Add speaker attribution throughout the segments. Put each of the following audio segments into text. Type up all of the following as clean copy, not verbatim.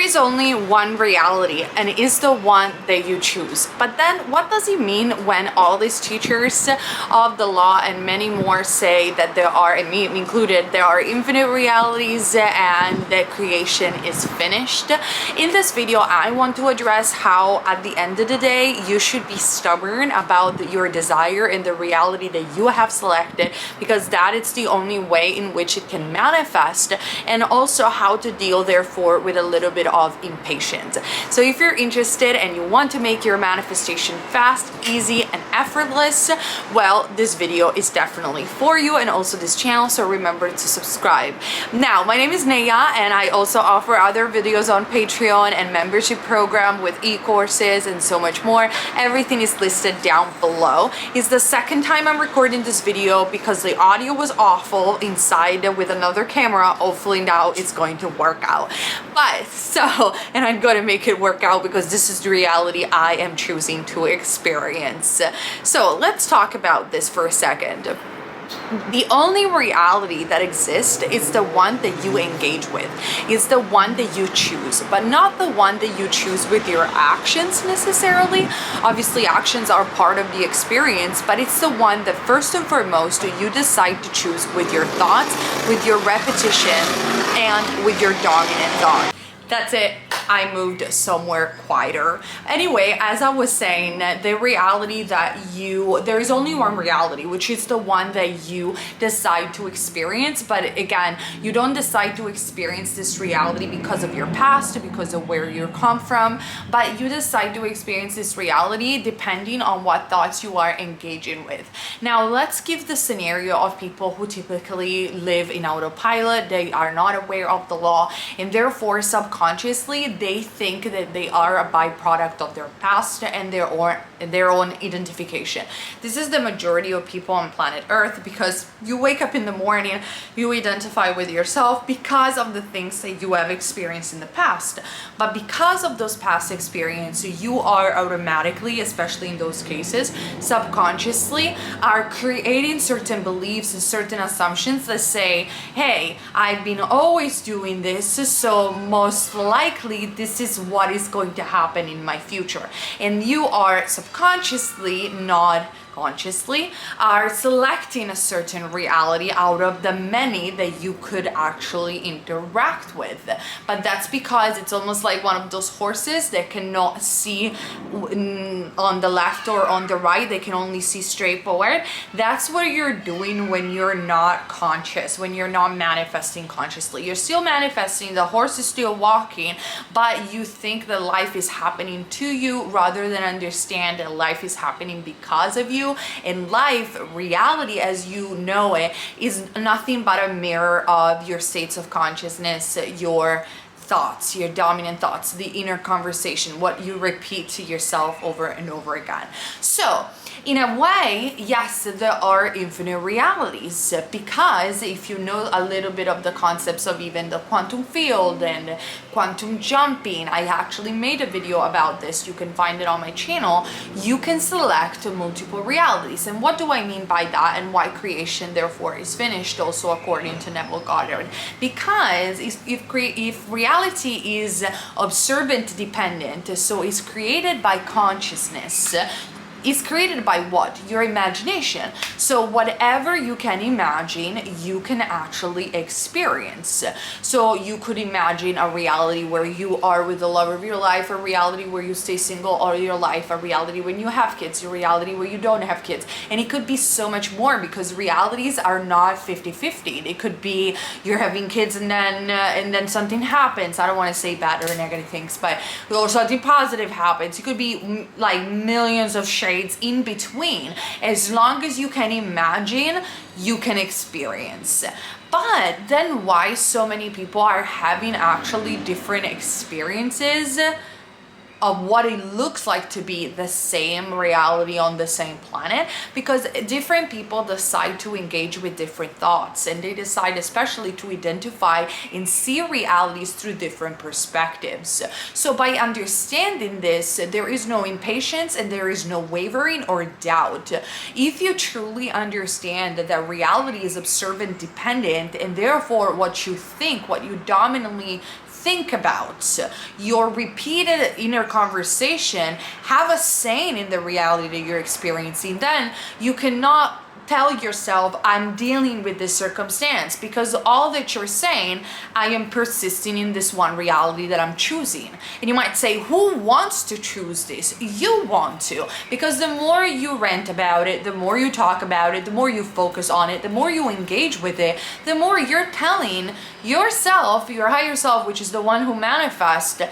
Speaker 1: is only one reality, and it is the one that you choose. But then what does it mean when all these teachers of the law and many more say that there are, and me included, there are infinite realities and that creation is finished? In this video, I want to address how at the end of the day, you should be stubborn about your desire and the reality that you have selected, because that is the only way in which it can manifest, and also how to deal therefore with a little bit of impatience. So if you're interested and you want to make your manifestation fast, easy, and effortless, well, this video is definitely for you, and also this channel, so remember to subscribe. Now, my name is Neya, and I also offer other videos on Patreon and membership program with e-courses and so much more. Everything is listed down below. It's the second time I'm recording this video because the audio was awful inside with another camera. Hopefully now it's going to work out. And I'm going to make it work out because this is the reality I am choosing to experience. So let's talk about this for a second. The only reality that exists is the one that you engage with. It's the one that you choose, but not the one that you choose with your actions necessarily. Obviously, actions are part of the experience, but it's the one that first and foremost you decide to choose with your thoughts, with your repetition, and with your dominant thought. That's it. I moved somewhere quieter. Anyway, as I was saying, the reality that there is only one reality, which is the one that you decide to experience. But again, you don't decide to experience this reality because of your past, because of where you come from, but you decide to experience this reality depending on what thoughts you are engaging with. Now, let's give the scenario of people who typically live in autopilot. They are not aware of the law, and therefore subconsciously they think that they are a byproduct of their past and their own identification. This is the majority of people on planet Earth, because you wake up in the morning, you identify with yourself because of the things that you have experienced in the past. But because of those past experiences, you are automatically, especially in those cases, subconsciously are creating certain beliefs and certain assumptions that say, hey, I've been always doing this, so most likely this is what is going to happen in my future. And you are subconsciously, not consciously, are selecting a certain reality out of the many that you could actually interact with. But that's because it's almost like one of those horses that cannot see on the left or on the right, they can only see straight forward. That's what you're doing when you're not conscious, when you're not manifesting consciously. You're still manifesting, the horse is still walking, but you think that life is happening to you rather than understand that life is happening because of you. In life, reality as you know it is nothing but a mirror of your states of consciousness, your thoughts, your dominant thoughts, the inner conversation, what you repeat to yourself over and over again. So in a way, yes, there are infinite realities, because if you know a little bit of the concepts of even the quantum field and quantum jumping, I actually made a video about this, you can find it on my channel, you can select multiple realities. And what do I mean by that, and why creation therefore is finished, also according to Neville Goddard? Because if reality is observant dependent, so it's created by consciousness, is created by what? Your imagination. So whatever you can imagine, you can actually experience. So you could imagine a reality where you are with the love of your life, a reality where you stay single all your life, a reality when you have kids, a reality where you don't have kids. And it could be so much more, because realities are not 50-50. It could be you're having kids and then something happens. I don't want to say bad or negative things, but or something positive happens. It could be like millions of shades in between. As long as you can imagine, you can experience. But then why so many people are having actually different experiences of what it looks like to be the same reality on the same planet? Because different people decide to engage with different thoughts, and they decide especially to identify and see realities through different perspectives. So by understanding this, there is no impatience and there is no wavering or doubt. If you truly understand that reality is observant dependent, and therefore what you think, what you dominantly think about, your repeated inner conversation have a saying in the reality that you're experiencing, then you cannot tell yourself, I'm dealing with this circumstance, because all that you're saying, I am persisting in this one reality that I'm choosing. And you might say, who wants to choose this? You want to, because the more you rant about it, the more you talk about it, the more you focus on it, the more you engage with it, the more you're telling yourself, your higher self, which is the one who manifests,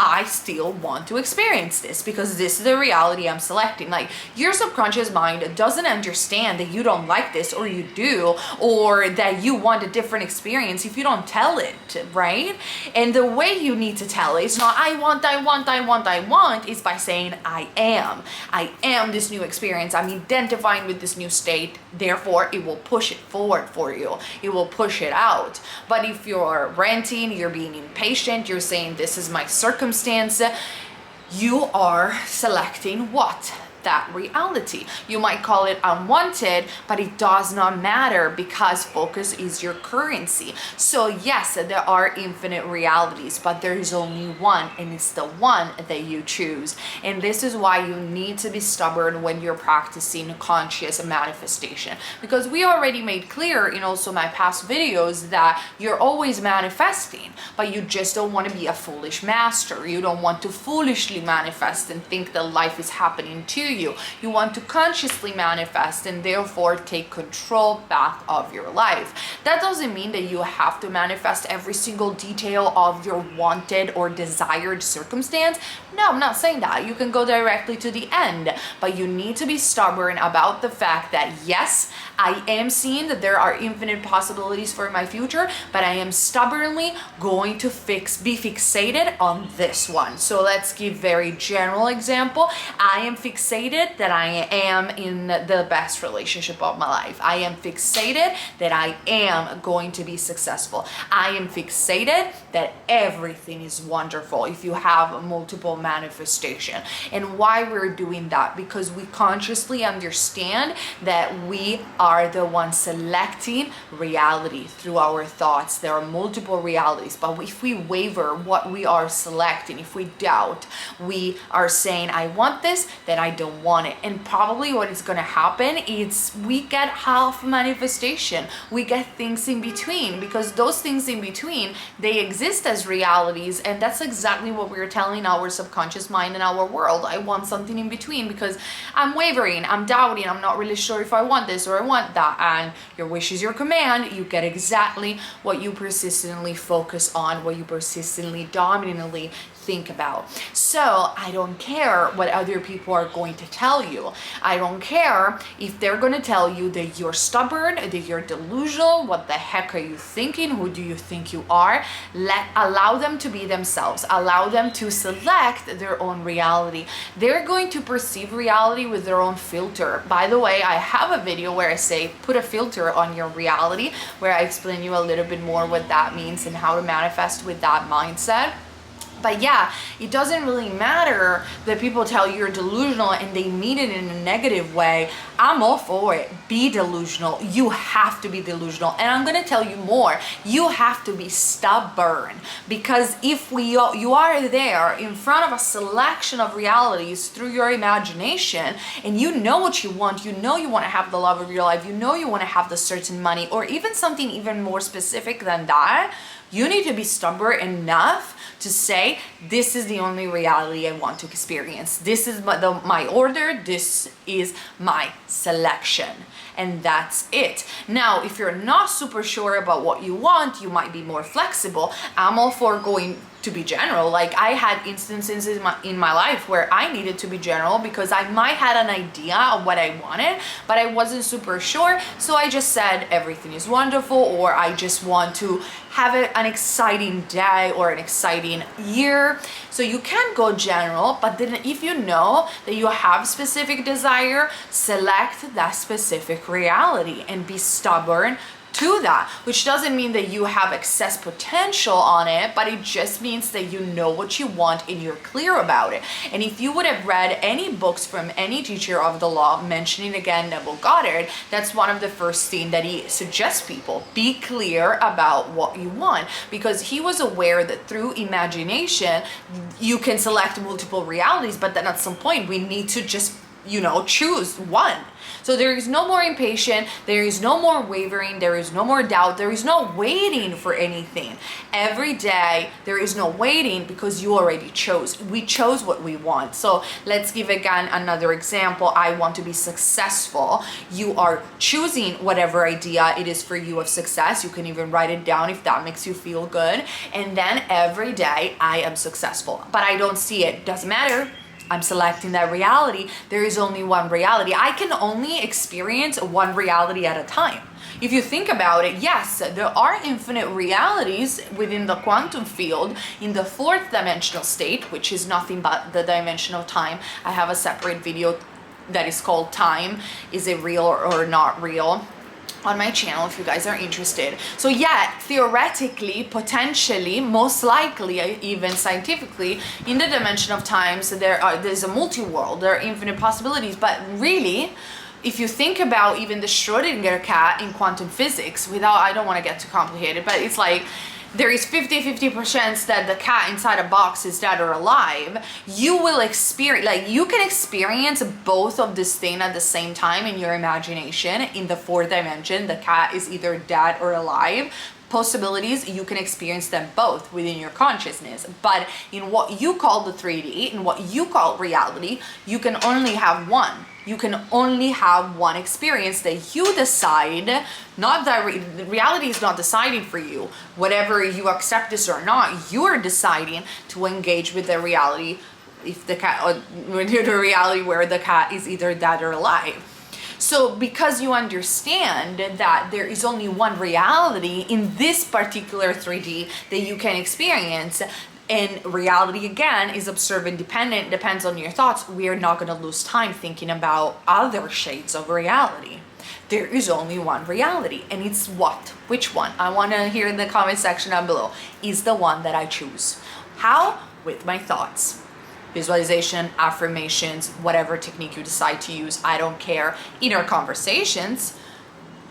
Speaker 1: I still want to experience this because this is the reality I'm selecting. Like, your subconscious mind doesn't understand that you don't like this, or you do, or that you want a different experience if you don't tell it, right? And the way you need to tell it is not I want, is by saying I am this new experience. I'm identifying with this new state, therefore it will push it forward for you. It will push it out. But if you're ranting, you're being impatient, you're saying this is my circumstance, you are selecting what? That reality. You might call it unwanted, but it does not matter because focus is your currency. So yes, there are infinite realities, but there is only one, and it's the one that you choose. And this is why you need to be stubborn when you're practicing conscious manifestation, because we already made clear in also my past videos that you're always manifesting, but you just don't want to be a foolish master. You don't want to foolishly manifest and think that life is happening to you. You want to consciously manifest and therefore take control back of your life. That doesn't mean that you have to manifest every single detail of your wanted or desired circumstance. No, I'm not saying that. You can go directly to the end, but you need to be stubborn about the fact that yes, I am seeing that there are infinite possibilities for my future, but I am stubbornly going to be fixated on this one. So let's give very general example. I am fixated that I am in the best relationship of my life. I am fixated that I am going to be successful. I am fixated that everything is wonderful if you have multiple manifestation. And why we're doing that? Because we consciously understand that we are the ones selecting reality through our thoughts. There are multiple realities, but if we waver what we are selecting, if we doubt, we are saying I want this, then I don't want it. And probably what is going to happen is we get half manifestation. We get things in between, because those things in between, they exist as realities, and that's exactly what we're telling our subconscious mind and our world. I want something in between because I'm wavering, I'm doubting, I'm not really sure if I want this or I want that. And your wish is your command. You get exactly what you persistently focus on, what you persistently dominantly think about. So I don't care what other people are going to tell you. I don't care if they're going to tell you that you're stubborn, that you're delusional. What the heck are you thinking? Who do you think you are? Allow them to be themselves. Allow them to select their own reality. They're going to perceive reality with their own filter. By the way, I have a video where I say put a filter on your reality, where I explain you a little bit more what that means and how to manifest with that mindset. But yeah, it doesn't really matter that people tell you you're delusional and they mean it in a negative way. I'm all for it. Be delusional. You have to be delusional. And I'm going to tell you more. You have to be stubborn, because if you are there in front of a selection of realities through your imagination, and you know what you want to have the love of your life, you want to have the certain money, or even something even more specific than that, you need to be stubborn enough to say, this is the only reality I want to experience. This is my order. This is my selection. And that's it. Now, if you're not super sure about what you want, you might be more flexible. I'm all for going to be general. Like, I had instances in my life where I needed to be general because I might had an idea of what I wanted, but I wasn't super sure. So I just said everything is wonderful, or I just want to have an exciting day or an exciting year. So you can go general, but then if you know that you have specific desire, select that specific reality and be stubborn to that, which doesn't mean that you have excess potential on it, but it just means that you know what you want and you're clear about it. And if you would have read any books from any teacher of the law, mentioning again Neville Goddard, that's one of the first things that he suggests people: be clear about what you want, because he was aware that through imagination you can select multiple realities, but then at some point we need to just, you know, choose one. So there is no more impatient, there is no more wavering, there is no more doubt, there is no waiting for anything. Every day there is no waiting, because you already chose. We chose what we want. So let's give again another example. I want to be successful. You are choosing whatever idea it is for you of success. You can even write it down if that makes you feel good. And then every day I am successful, but I don't see it. Doesn't matter. I'm selecting that reality. There is only one reality. I can only experience one reality at a time. If you think about it, yes, there are infinite realities within the quantum field in the fourth dimensional state, which is nothing but the dimension of time. I have a separate video that is called Time. Is it real or not real? On my channel if you guys are interested. So yeah, theoretically, potentially, most likely, even scientifically, in the dimension of times there's a multi-world, there are infinite possibilities. But really, if you think about even the Schrodinger cat in quantum physics, I don't want to get too complicated, but it's like there is 50% that the cat inside a box is dead or alive. You will experience, like, you can experience both of this thing at the same time in your imagination. In the fourth dimension, the cat is either dead or alive. Possibilities, you can experience them both within your consciousness. But in what you call the 3D, in what you call reality, you can only have one. You can only have one experience that you decide. Not that reality is not deciding for you. Whatever you accept this or not, you are deciding to engage with the reality, if the cat, or the reality where the cat is either dead or alive. So because you understand that there is only one reality in this particular 3D that you can experience, and reality again is observant dependent, depends on your thoughts, we are not going to lose time thinking about other shades of reality. There is only one reality, and it's what? Which one? I want to hear in the comment section down below. Is the one that I choose. How? With my thoughts. Visualization, affirmations, whatever technique you decide to use, I don't care. Inner conversations,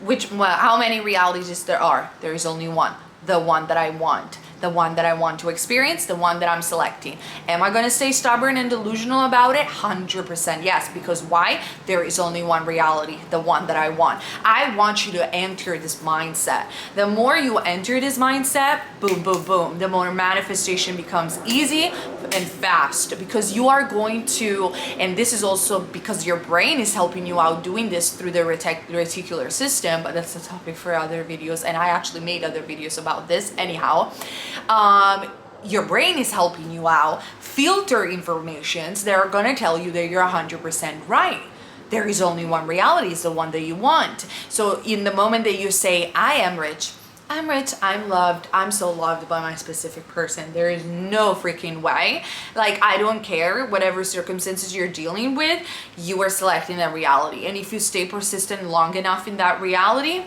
Speaker 1: how many realities there are? There is only one. The one that I want. The one that I want to experience, the one that I'm selecting. Am I going to stay stubborn and delusional about it? 100% yes. Because why? There is only one reality, the one that I want. I want you to enter this mindset. The more you enter this mindset, boom, boom, boom, the more manifestation becomes easy and fast, because you are going to, and this is also because your brain is helping you out doing this through the reticular system, but that's a topic for other videos, and I actually made other videos about this anyhow. Your brain is helping you out filter informations that are going to tell you that you're 100% right. There is only one reality, is the one that you want. So in the moment that you say, I am rich, I'm loved, I'm so loved by my specific person, there is no freaking way. Like, I don't care whatever circumstances you're dealing with, you are selecting that reality. And if you stay persistent long enough in that reality,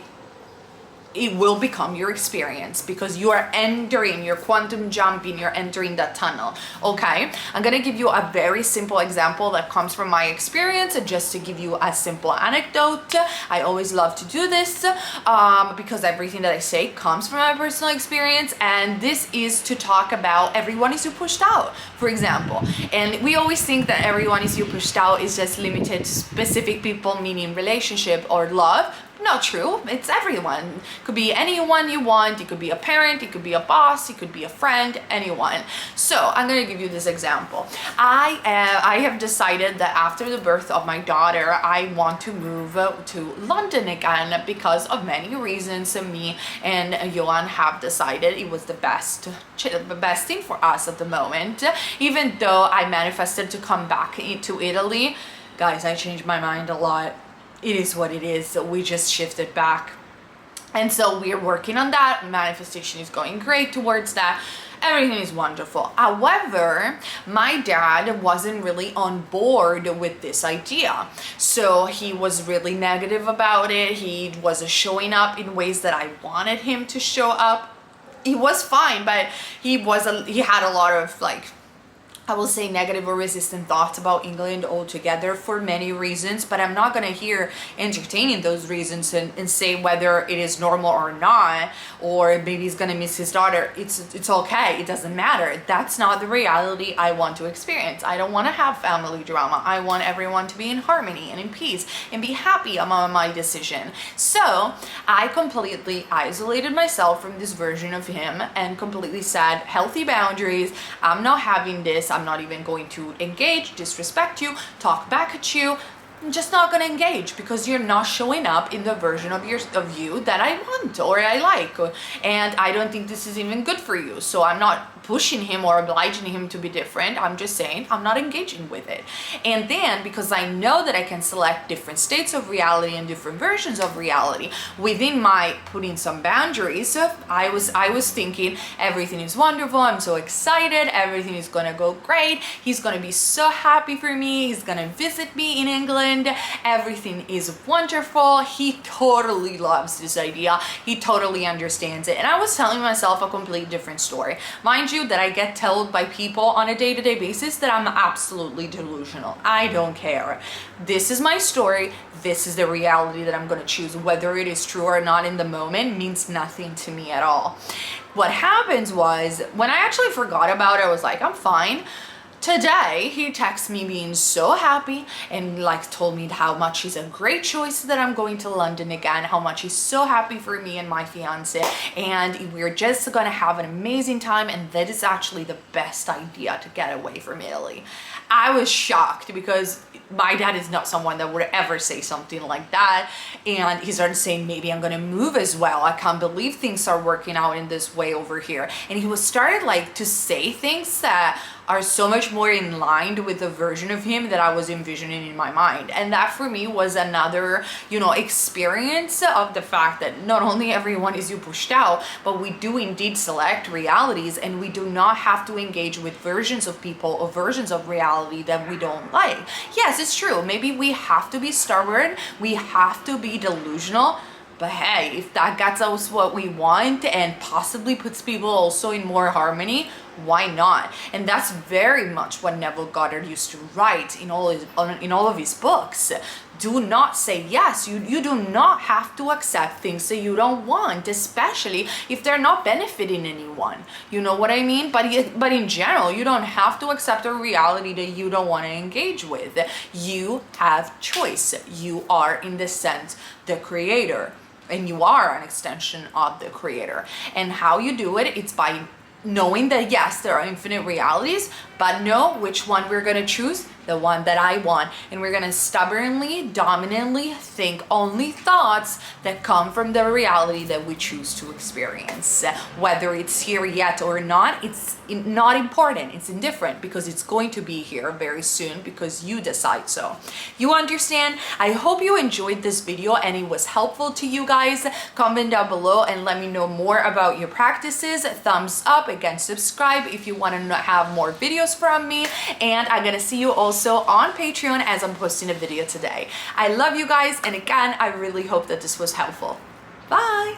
Speaker 1: it will become your experience, because you are entering, you're quantum jumping, you're entering that tunnel. Okay, I'm gonna give you a very simple example that comes from my experience, just to give you a simple anecdote. I always love to do this because everything that I say comes from my personal experience, and this is to talk about everyone is you pushed out, for example. And we always think that everyone is you pushed out is just limited to specific people, meaning relationship or love. Not true. It's everyone. It could be anyone you want. It could be a parent, it could be a boss, it could be a friend, anyone. So I'm going to give you this example. I have decided that after the birth of my daughter, I want to move to London again because of many reasons. Me and Johan have decided it was the best thing for us at the moment. Even though I manifested to come back into Italy, guys, I changed my mind a lot. It is what it is. So we just shifted back. And so we're working on that. Manifestation is going great towards that. everything is wonderful. However, my dad wasn't really on board with this idea. So he was really negative about it. He wasn't showing up in ways that I wanted him to show up. He was fine, but he had a lot of, like, I will say, negative or resistant thoughts about England altogether for many reasons, but I'm not going to here entertaining those reasons and say whether it is normal or not, or maybe he's going to miss his daughter. It's okay. It doesn't matter. That's not the reality I want to experience. I don't want to have family drama. I want everyone to be in harmony and in peace and be happy about my decision. So I completely isolated myself from this version of him and completely said, healthy boundaries. I'm not having this. I'm not even going to engage, disrespect you, talk back at you. I'm just not going to engage because you're not showing up in the version of you that I want or I like, and I don't think this is even good for you. So I'm not pushing him or obliging him to be different. I'm just saying I'm not engaging with it. And then, because I know that I can select different states of reality and different versions of reality within my putting some boundaries, I was thinking everything is wonderful. I'm so excited. Everything is gonna go great. He's gonna be so happy for me. He's gonna visit me in England. Everything is wonderful. He totally loves this idea. He totally understands it. And I was telling myself a completely different story. Mind you, that I get told by people on a day-to-day basis that I'm absolutely delusional. I don't care. This is my story. This is the reality that I'm going to choose. Whether it is true or not in the moment means nothing to me at all. What happens was, when I actually forgot about it, I was like, I'm fine. Today, he texted me being so happy and like told me how much he's a great choice that I'm going to London again, how much he's so happy for me and my fiance, and we're just gonna have an amazing time, and that is actually the best idea to get away from Italy. I was shocked because my dad is not someone that would ever say something like that, and he started saying maybe I'm gonna move as well. I can't believe things are working out in this way over here. And he was started like to say things that are so much more in line with the version of him that I was envisioning in my mind. And that for me was another, experience of the fact that not only everyone is you pushed out, but we do indeed select realities, and we do not have to engage with versions of people or versions of reality that we don't like. Yes, it's true. Maybe we have to be stubborn. We have to be delusional. But hey, if that gets us what we want and possibly puts people also in more harmony, why not? And that's very much what Neville Goddard used to write in all of his books. Do not say yes. You do not have to accept things that you don't want, especially if they're not benefiting anyone. You know what I mean? But in general, you don't have to accept a reality that you don't want to engage with. You have choice. You are, in this sense, the creator. And you are an extension of the creator. And how you do it, it's by knowing that yes, there are infinite realities, but know which one we're going to choose, the one that I want. And we're going to stubbornly, dominantly think only thoughts that come from the reality that we choose to experience. Whether it's here yet or not, it's not important. It's indifferent, because it's going to be here very soon because you decide so. You understand? I hope you enjoyed this video and it was helpful to you guys. Comment down below and let me know more about your practices. Thumbs up, again, subscribe if you want to have more videos from me, and I'm gonna see you also on Patreon as I'm posting a video today. I love you guys, and again, I really hope that this was helpful. Bye!